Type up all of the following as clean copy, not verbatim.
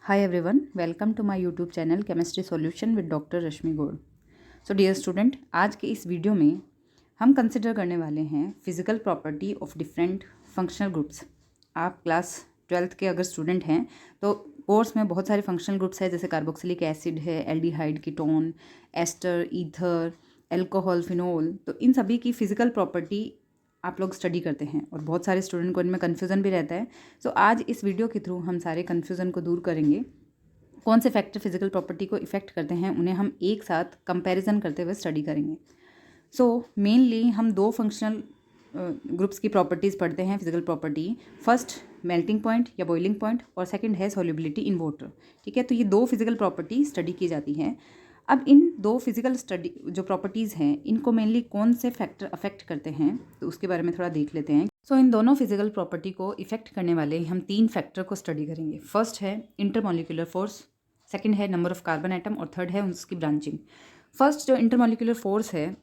Hi everyone, welcome to my YouTube channel Chemistry Solution with Dr. Rashmi Gaur. So dear student, आज के इस video में हम कंसिडर करने वाले हैं physical property of different functional groups. आप क्लास 12th के अगर स्टूडेंट हैं तो कोर्स में बहुत सारे फंक्शनल ग्रुप्स हैं, जैसे कार्बोक्सिलिक एसिड है, aldehyde, ketone, ester, ether, alcohol, phenol. तो इन सभी की फिजिकल प्रॉपर्टी आप लोग स्टडी करते हैं और बहुत सारे स्टूडेंट को इनमें कन्फ्यूज़न भी रहता है। सो आज इस वीडियो के थ्रू हम सारे कन्फ्यूज़न को दूर करेंगे। कौन से फैक्टर फिजिकल प्रॉपर्टी को इफ़ेक्ट करते हैं उन्हें हम एक साथ कंपैरिजन करते हुए स्टडी करेंगे। सो मेनली हम दो फंक्शनल ग्रुप्स की प्रॉपर्टीज़ पढ़ते हैं physical property. First melting point या बॉइलिंग पॉइंट और सेकंड है सॉल्युबिलिटी इन वाटर। ठीक है, तो ये दो फिजिकल प्रॉपर्टी स्टडी की जाती हैं। अब इन दो फिजिकल स्टडी जो प्रॉपर्टीज़ हैं इनको मेनली कौन से फैक्टर अफेक्ट करते हैं तो उसके बारे में थोड़ा देख लेते हैं। सो इन दोनों फिजिकल प्रॉपर्टी को इफेक्ट करने वाले हम तीन फैक्टर को स्टडी करेंगे। फर्स्ट है इंटरमॉलिक्यूलर फोर्स, सेकंड है नंबर ऑफ कार्बन एटम और थर्ड है उसकी ब्रांचिंग। फर्स्ट जो इंटरमॉलिक्यूलर फोर्स है,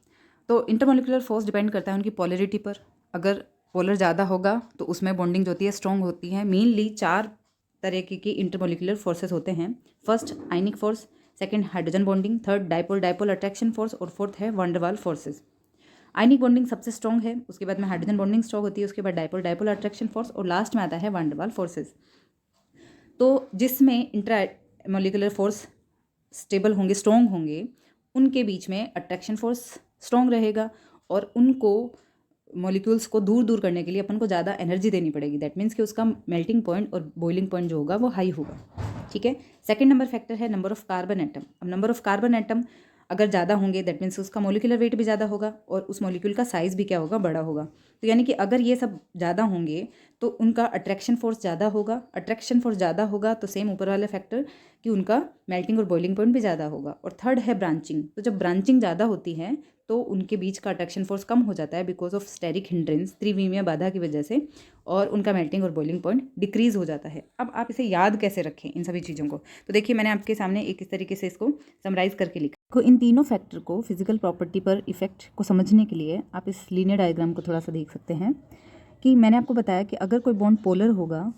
तो इंटरमॉलिक्यूलर फोर्स डिपेंड करता है उनकी पोलरिटी पर। अगर पोलर ज़्यादा होगा तो उसमें बॉन्डिंग जो होती है स्ट्रॉन्ग होती है। मेनली चार तरह की इंटरमॉलिक्यूलर फोर्सेस होते हैं। First ionic force, second hydrogen bonding, third dipole dipole attraction force और फोर्थ है van der Waals forces. Ionic bonding सबसे स्ट्रॉन्ग है, उसके बाद में हाइड्रोजन बॉन्डिंग स्ट्रॉन्ग होती है, उसके बाद डाइपोल डाइपोल अट्रैक्शन फोर्स और लास्ट में आता है वैन डर वाल्स फोर्सेस। तो जिसमें इंटरमॉलिक्यूलर फोर्स स्टेबल होंगे, स्ट्रॉन्ग होंगे, उनके बीच में अट्रैक्शन फोर्स स्ट्रॉन्ग रहेगा और उनको मॉलिक्यूल्स को दूर दूर करने के लिए अपन को ज़्यादा एनर्जी देनी पड़ेगी। दैट मीन्स कि उसका मेल्टिंग पॉइंट और बॉइलिंग पॉइंट जो होगा वो हाई होगा। ठीक है, सेकंड नंबर फैक्टर है नंबर ऑफ कार्बन एटम। अब नंबर ऑफ कार्बन एटम अगर ज़्यादा होंगे दैट मीन्स उसका मॉलिक्यूलर वेट भी ज़्यादा होगा और उस मॉलिक्यूल का साइज़ भी क्या होगा, बड़ा होगा। तो यानी कि अगर ये सब ज़्यादा होंगे तो उनका अट्रैक्शन फोर्स ज़्यादा होगा। अट्रैक्शन फोर्स ज़्यादा होगा तो सेम ऊपर वाला फैक्टर कि उनका मेल्टिंग और बॉइलिंग पॉइंट भी ज़्यादा होगा। और थर्ड है ब्रांचिंग। तो जब ब्रांचिंग ज़्यादा होती है तो उनके बीच का अट्रैक्शन फोर्स कम हो जाता है बिकॉज ऑफ स्टेरिक हिंड्रेंस, त्रिविमीय बाधा की वजह से, और उनका मेल्टिंग और बॉइलिंग पॉइंट डिक्रीज हो जाता है। अब आप इसे याद कैसे रखें इन सभी चीज़ों को, तो देखिए मैंने आपके सामने एक इस तरीके से इसको समराइज करके लिखा। तो इन तीनों फैक्टर को फिजिकल प्रॉपर्टी पर इफेक्ट को समझने के लिए आप इस लीनियर डायग्राम को थोड़ा सा देख सकते हैं कि मैंने आपको बताया कि अगर कोई बॉन्ड पोलर होगा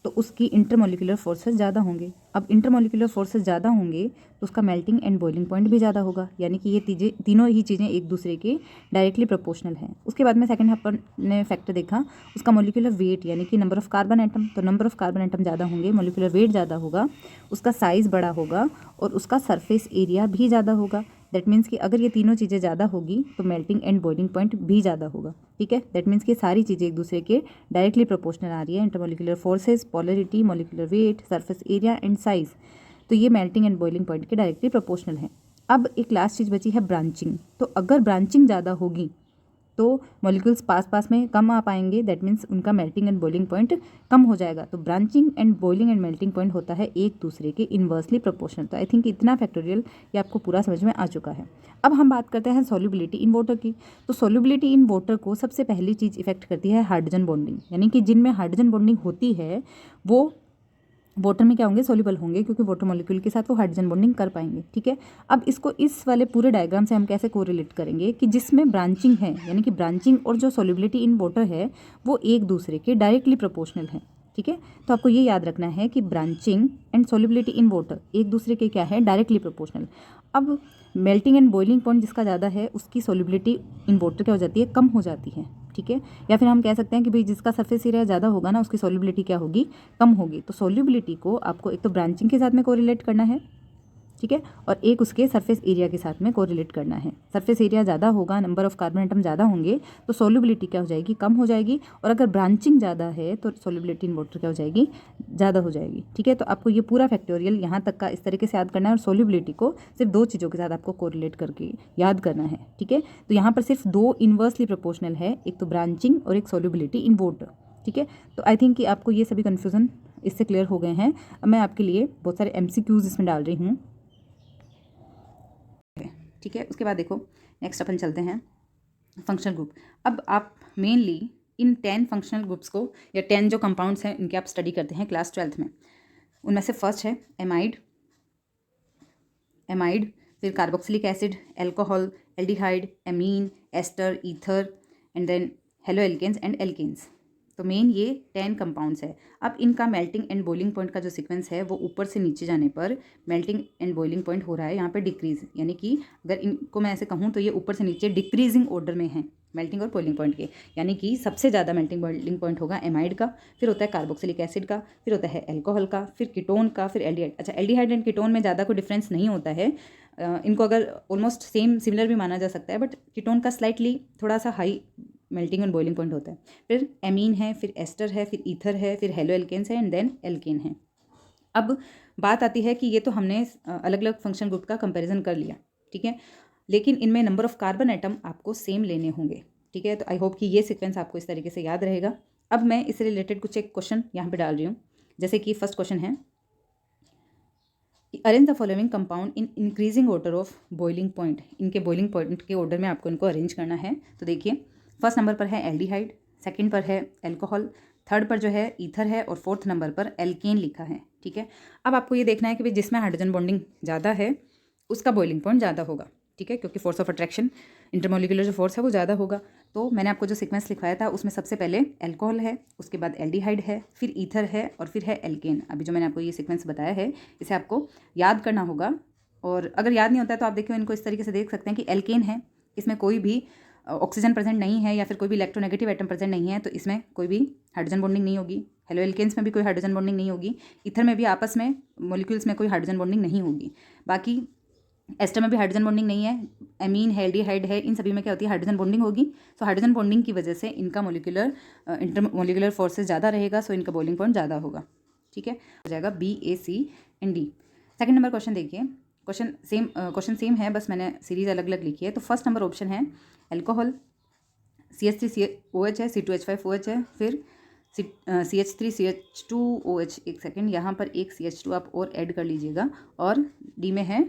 तो उसकी इंटरमॉलिक्यूलर फोर्सेस ज़्यादा होंगे। अब इंटरमॉलिक्यूलर फोर्सेस ज़्यादा होंगे तो उसका मेल्टिंग एंड बॉइलिंग पॉइंट भी ज़्यादा होगा। यानी कि ये तीनों ही चीज़ें एक दूसरे के डायरेक्टली प्रोपोर्शनल हैं। उसके बाद में सेकंड अपन ने फैक्टर देखा उसका मॉलिक्यूलर वेट, यानी कि नंबर ऑफ कार्बन एटम। तो नंबर ऑफ कार्बन एटम ज़्यादा होंगे, मॉलिक्यूलर वेट ज़्यादा होगा, उसका साइज़ बड़ा होगा और उसका सरफेस एरिया भी ज़्यादा होगा। दैट मीन्स कि अगर ये तीनों चीज़ें ज़्यादा होगी तो मेल्टिंग एंड बॉइलिंग पॉइंट भी ज़्यादा होगा। ठीक है, दैट मीन्स कि सारी चीज़ें एक दूसरे के डायरेक्टली प्रोपोर्शनल आ रही है। Intermolecular forces, polarity, molecular weight, surface area and size, तो ये मेल्टिंग एंड बॉइलिंग पॉइंट के डायरेक्टली प्रोपोर्शनल है। अब एक लास्ट चीज़ बची है ब्रांचिंग। तो अगर ब्रांचिंग ज़्यादा होगी तो मॉलिक्यूल्स पास पास में कम आ पाएंगे। दैट मीन्स उनका मेल्टिंग एंड बॉइलिंग पॉइंट कम हो जाएगा। तो branching and boiling and melting point होता है एक दूसरे के इन्वर्सली प्रोपोर्शनल। तो आई थिंक इतना फैक्टोरियल ये आपको पूरा समझ में आ चुका है। अब हम बात करते हैं सॉल्युबिलिटी इन वाटर की। तो सॉल्युबिलिटी इन वाटर को सबसे पहली चीज़ इफेक्ट करती है हाइड्रोजन बॉन्डिंग, यानी कि जिनमें हाइड्रोजन बॉन्डिंग होती है वो वाटर में क्या होंगे, सॉल्युबल होंगे, क्योंकि वाटर मॉलिक्यूल के साथ वो हाइड्रोजन बॉन्डिंग कर पाएंगे। ठीक है, अब इसको इस वाले पूरे डायग्राम से हम कैसे कोरिलेट करेंगे कि जिसमें ब्रांचिंग है, यानी कि ब्रांचिंग और जो सॉल्युबिलिटी इन वाटर है वो एक दूसरे के डायरेक्टली प्रोपोर्शनल है। ठीक है, तो आपको ये याद रखना है कि branching and solubility in water एक दूसरे के क्या है, डायरेक्टली प्रोपोर्शनल। अब मेल्टिंग एंड बॉइलिंग पॉइंट जिसका ज़्यादा है उसकी सॉल्युबिलिटी इन वाटर क्या हो जाती है, कम हो जाती है। ठीक है, या फिर हम कह सकते हैं कि भाई जिसका सरफेस एरिया ज़्यादा होगा ना उसकी सॉल्युबिलिटी क्या होगी, कम होगी। तो सॉल्युबिलिटी को आपको एक तो ब्रांचिंग के साथ में कोरिलेट करना है, ठीक है, और एक उसके सरफेस एरिया के साथ में कोरिलेट करना है। सरफेस एरिया ज़्यादा होगा, नंबर ऑफ कार्बन एटम ज़्यादा होंगे तो सॉल्युबिलिटी क्या हो जाएगी, कम हो जाएगी। और अगर ब्रांचिंग ज़्यादा है तो सॉल्युबिलिटी इन वाटर क्या हो जाएगी, ज़्यादा हो जाएगी। ठीक है, तो आपको ये पूरा फैक्टोरियल यहाँ तक का इस तरीके से याद करना है और सॉल्युबिलिटी को सिर्फ दो चीज़ों के साथ आपको कोरिलेट करके याद करना है। ठीक है, तो यहाँ पर सिर्फ दो इन्वर्सली प्रोपोर्शनल है, एक तो ब्रांचिंग और एक सॉल्युबिलिटी इन वाटर। ठीक है, तो आई थिंक कि आपको ये सभी कन्फ्यूज़न इससे क्लियर हो गए हैं। अब मैं आपके लिए बहुत सारे MCQs इसमें डाल रही हूँ। ठीक है, उसके बाद देखो नेक्स्ट अपन चलते हैं फंक्शनल ग्रुप। अब आप मेनली इन 10 फंक्शनल ग्रुप्स को या 10 जो कंपाउंड्स हैं इनके आप स्टडी करते हैं क्लास 12th में। उनमें से फर्स्ट है एमाइड, फिर carboxylic acid, alcohol, aldehyde, amine, ester, ether and then halo alkanes and alkenes. तो मेन ये 10 कंपाउंड्स है। अब इनका मेल्टिंग एंड बॉइलिंग पॉइंट का जो सीक्वेंस है वो ऊपर से नीचे जाने पर मेल्टिंग एंड बॉइलिंग पॉइंट हो रहा है यहाँ पे डिक्रीज, यानी कि अगर इनको मैं ऐसे कहूँ तो ये ऊपर से नीचे डिक्रीजिंग ऑर्डर में है मेल्टिंग और बॉइलिंग पॉइंट के, यानी कि सबसे ज़्यादा मेल्टिंग बॉइलिंग पॉइंट होगा एमाइड का, फिर होता है कार्बोक्सिलिक एसिड का, फिर होता है अल्कोहल का, फिर कीटोन का, फिर एल्डिहाइड। अच्छा, एल्डिहाइड एंड कीटोन में ज़्यादा कोई डिफरेंस नहीं होता है, इनको अगर ऑलमोस्ट सेम सिमिलर भी माना जा सकता है, बट कीटोन का स्लाइटली थोड़ा सा high melting and boiling point होता है। फिर एमीन है, फिर एस्टर है, फिर ईथर है, फिर हेलो एल्केन्स है एंड देन एल्केन है। अब बात आती है कि ये तो हमने अलग अलग फंक्शन ग्रुप का कंपैरिजन कर लिया, ठीक है, लेकिन इनमें नंबर ऑफ कार्बन एटम आपको सेम लेने होंगे, ठीक है। तो आई होप कि ये सीक्वेंस आपको इस तरीके से याद रहेगा। अब मैं इससे रिलेटेड कुछ एक क्वेश्चन यहाँ पे डाल रही हूँ, जैसे कि फर्स्ट क्वेश्चन है, arrange the following compound in increasing order of boiling point. इनके बॉइलिंग पॉइंट के ऑर्डर में आपको इनको अरेंज करना है। तो देखिए, फर्स्ट नंबर पर है एल्डिहाइड, सेकंड पर है अल्कोहल, थर्ड पर जो है ईथर है और फोर्थ नंबर पर एल्केन लिखा है, ठीक है। अब आपको ये देखना है कि भाई जिसमें हाइड्रोजन बॉन्डिंग ज़्यादा है उसका बॉइलिंग पॉइंट ज़्यादा होगा, ठीक है, क्योंकि फोर्स ऑफ अट्रैक्शन इंटरमोलिकुलर जो फोर्स है वो ज़्यादा होगा। तो मैंने आपको जो सीक्वेंस लिखवाया था उसमें सबसे पहले अल्कोहल है, उसके बाद एल्डिहाइड है, फिर ईथर है और फिर है एल्केन। अभी जो मैंने आपको ये सीक्वेंस बताया है इसे आपको याद करना होगा, और अगर याद नहीं होता है तो आप देखिए इनको इस तरीके से देख सकते हैं कि एल्केन है, इसमें कोई भी ऑक्सीजन प्रेजेंट नहीं है या फिर कोई भी इलेक्ट्रोनेगेटिव एटम प्रेजेंट नहीं है, तो इसमें कोई भी हाइड्रोजन बॉन्डिंग नहीं होगी। हेलो एल्केन्स में भी कोई हाइड्रोजन बॉन्डिंग नहीं होगी। ईथर में भी आपस में मॉलिक्यूल्स में कोई हाइड्रोजन बॉन्डिंग नहीं होगी। बाकी एस्टर में भी हाइड्रोजन बॉन्डिंग नहीं है, एमीन है, एल्डिहाइड है, इन सभी में क्या होती है हाइड्रोजन बॉन्डिंग होगी। सो हाइड्रोजन बॉन्डिंग की वजह से इनका मोलिकुलर इंटरमोलिकुलर फोर्सेस ज़्यादा रहेगा, सो इनका बॉइलिंग पॉइंट ज़्यादा होगा, ठीक है, हो जाएगा B, A, C and D. Second number question देखिए, क्वेश्चन सेम है, बस मैंने सीरीज अलग अलग लिखी है। तो फर्स्ट नंबर ऑप्शन है अल्कोहल, CH3OH है, C2H5OH है, फिर CH3CH2OH। एक सेकेंड, यहाँ पर एक CH2 आप और ऐड कर लीजिएगा, और डी में है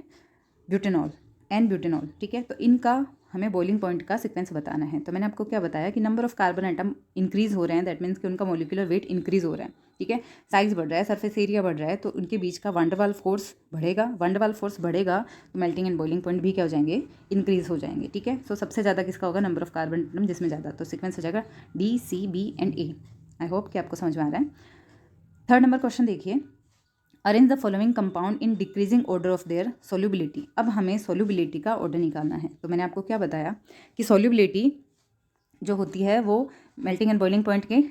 ब्यूटेनॉल, एन ब्यूटेनॉल, ठीक है। तो इनका हमें बॉइलिंग पॉइंट का सीक्वेंस बताना है। तो मैंने आपको क्या बताया कि number of carbon atom increase हो रहे हैं, दैट मीन्स कि उनका मोलिकुलर वेट इंक्रीज हो रहा है, ठीक है, साइज बढ़ रहा है, सरफेस एरिया बढ़ रहा है, तो उनके बीच का वंडरवाल फोर्स बढ़ेगा। वंडरवाल फोर्स बढ़ेगा तो मेल्टिंग एंड बॉइलिंग पॉइंट भी क्या हो जाएंगे, इंक्रीज हो जाएंगे, ठीक है। सो सबसे ज़्यादा किसका होगा, नंबर ऑफ कार्बन एटम जिसमें ज़्यादा, तो सीक्वेंस हो जाएगा D, C, B and A. I hope कि आपको समझ में आ रहा है। थर्ड नंबर क्वेश्चन देखिए, arrange the following compound in decreasing order of their solubility. अब हमें सोल्यूबिलिटी का ऑर्डर निकालना है। तो मैंने आपको क्या बताया कि सोल्यूबिलिटी जो होती है वो मेल्टिंग एंड बॉइलिंग पॉइंट के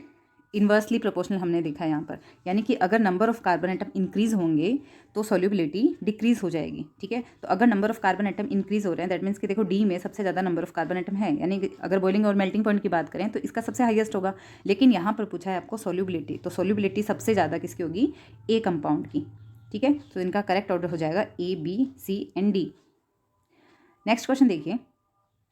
इन्वर्सली प्रोपोर्शनल हमने देखा है यहाँ पर, यानी कि अगर number of carbon atom increase होंगे तो सोल्यूबिलिटी डिक्रीज हो जाएगी, ठीक है। तो अगर number of carbon atom increase हो रहे हैं, दैट मीन्स कि देखो डी में सबसे ज़्यादा नंबर ऑफ कार्बन एटम है, यानी कि अगर बॉइलिंग और मेल्टिंग पॉइंट की बात करें तो इसका सबसे हाईएस्ट होगा। लेकिन यहाँ पर पूछा है आपको सोल्यूबिलिटी, तो सोल्यूबिलिटी सबसे ज़्यादा किसकी होगी, ए कंपाउंड की, ठीक है। तो इनका करेक्ट ऑर्डर हो जाएगा A, B, C and D. Next question देखिए,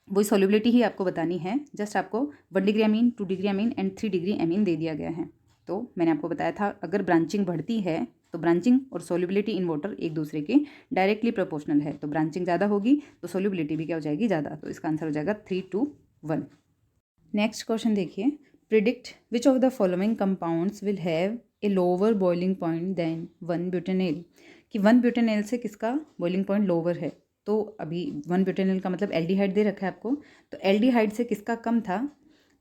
वही सोल्यूबिलिटी ही आपको बतानी है, जस्ट आपको 1 degree amine, 2 degree amine and 3 degree amine दे दिया गया है। तो मैंने आपको बताया था अगर ब्रांचिंग बढ़ती है तो ब्रांचिंग और सोल्यूबिलिटी इन वाटर एक दूसरे के डायरेक्टली प्रोपोर्शनल है, तो ब्रांचिंग ज़्यादा होगी तो सोल्यूबिलिटी भी क्या हो जाएगी, ज़्यादा। तो इसका आंसर हो जाएगा 3:1। नेक्स्ट क्वेश्चन देखिए, predict which of the following compounds will have a lower boiling point than 1 butanol, कि 1 ब्यूटेनॉल से किसका बॉइलिंग पॉइंट लोअर है। तो अभी 1 ब्यूटेनॉल का मतलब एल्डिहाइड दे रखा है आपको, तो एल्डिहाइड से किसका कम था,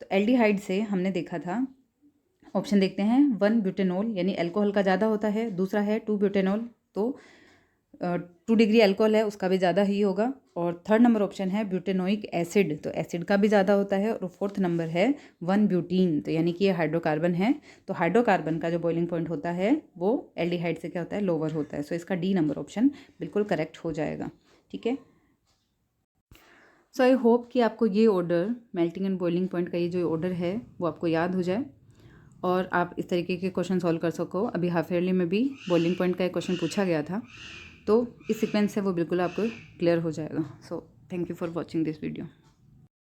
तो एल्डिहाइड से हमने देखा था, ऑप्शन देखते हैं, 1 ब्यूटेनॉल यानी अल्कोहल का ज़्यादा होता है, दूसरा है 2 ब्यूटेनॉल, तो 2 डिग्री अल्कोहल है उसका भी ज़्यादा ही होगा, और थर्ड नंबर ऑप्शन है ब्यूटेनोइक एसिड, तो एसिड का भी ज़्यादा होता है, और फोर्थ नंबर है 1 ब्यूटीन, तो यानी कि ये हाइड्रोकार्बन है, तो हाइड्रोकार्बन का जो बॉइलिंग पॉइंट होता है वो एल्डिहाइड से क्या होता है, लोअर होता है। सो इसका डी नंबर ऑप्शन बिल्कुल करेक्ट हो जाएगा, ठीक है। सो आई होप कि आपको ये order melting and boiling point का ये जो ऑर्डर है वो आपको याद हो जाए और आप इस तरीके के क्वेश्चन सॉल्व कर सको। अभी हाफ ईयरली में भी बॉइलिंग पॉइंट का एक क्वेश्चन पूछा गया था, तो इस सीक्वेंस से वो बिल्कुल आपको क्लियर हो जाएगा। So thank you for watching this video.